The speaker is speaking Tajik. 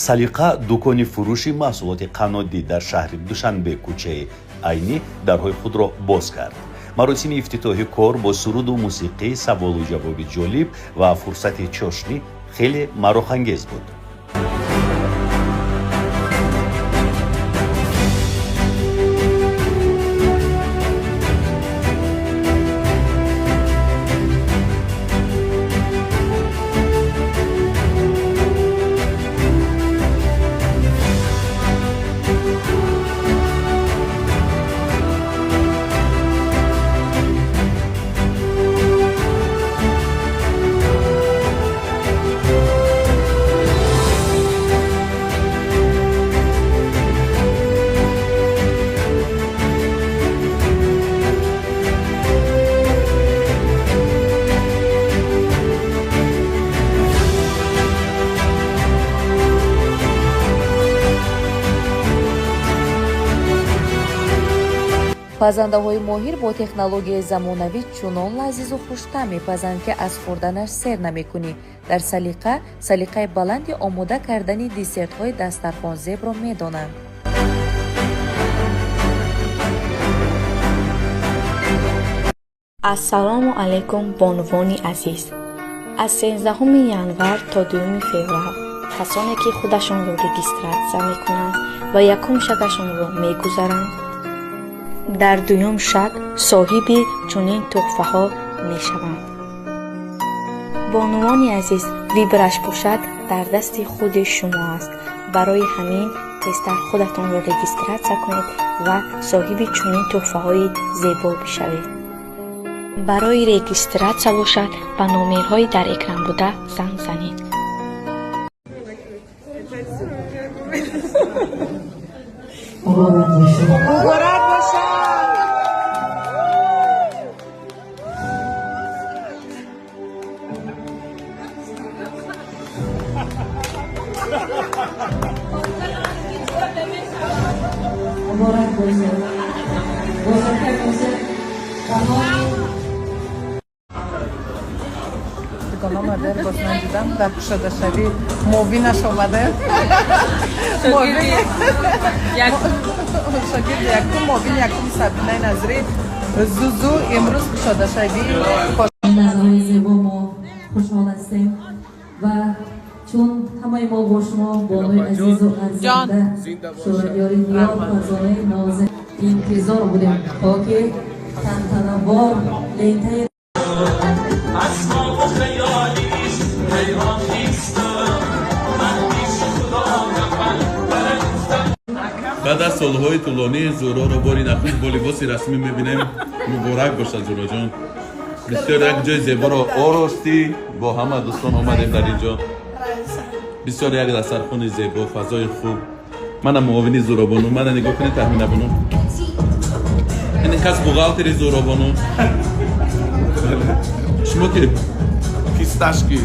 салиқа дукони фурӯши маҳсулоти қаннодӣ дар шаҳри душанбе кӯчаи айнӣ дарҳои худро боз кард. маросими ифтитоҳи кор бо суруду мусиқӣ, саволу ҷавоби ҷолиб ва фурсати чошнӣ хеле марохангез буд. пазандаҳои моҳир бо технологияи замонавӣ чунон лазизу хуштаъм мепазанд, ки аз хӯрданаш сер намекунӣ. Дар салиқа, салиқаи баланди омода кардани десертҳои дастархонзебро медонанд. ассалому алайкум бонувони азиз. аз 13 январ то 2 феврал касоне ки худашонро регистратсия мекунанд ва якум шагашонро мегузаранд, дар дуюм шаг соҳиби чунин тӯҳфаҳо мешаванд. бонувони азиз, вибраш бошад дар дасти худи шумо аст. барои ҳамин тезтар худатонро регистратсия кунед ва соҳиби чунин тӯҳфаҳои зебо бишавед. барои регистратсия бошад ба номерҳои дар экран буда занг занед. آمده باز من دیدم در کشاده شوی موبینش آمده شاگرد یکم موبین یکم سبینه نظری زوزو امروز کشاده شوی نظرهای زیبا ما خوشحال هستیم و چون همه ما با شما بالای عزیز و ارزنده شورایاری دیار فرزانه نازم انتظار بودیم تا که تنتنوار لینته بعد از سالهای طولانی زورا رو باری نخست با لباس رسمی میبینیم. مبارک باشد زورا جان. بسیار یک جای زیبا رو آراستی با همه دوستان آمدیم در اینجا. بسیار یک دسترخوان زیبا، فضای خوب. منم معاونی زورا بانو، من نگاه کنید تحمین بانو. این کس بغالتری زورا بانو. شما که؟ Pistachki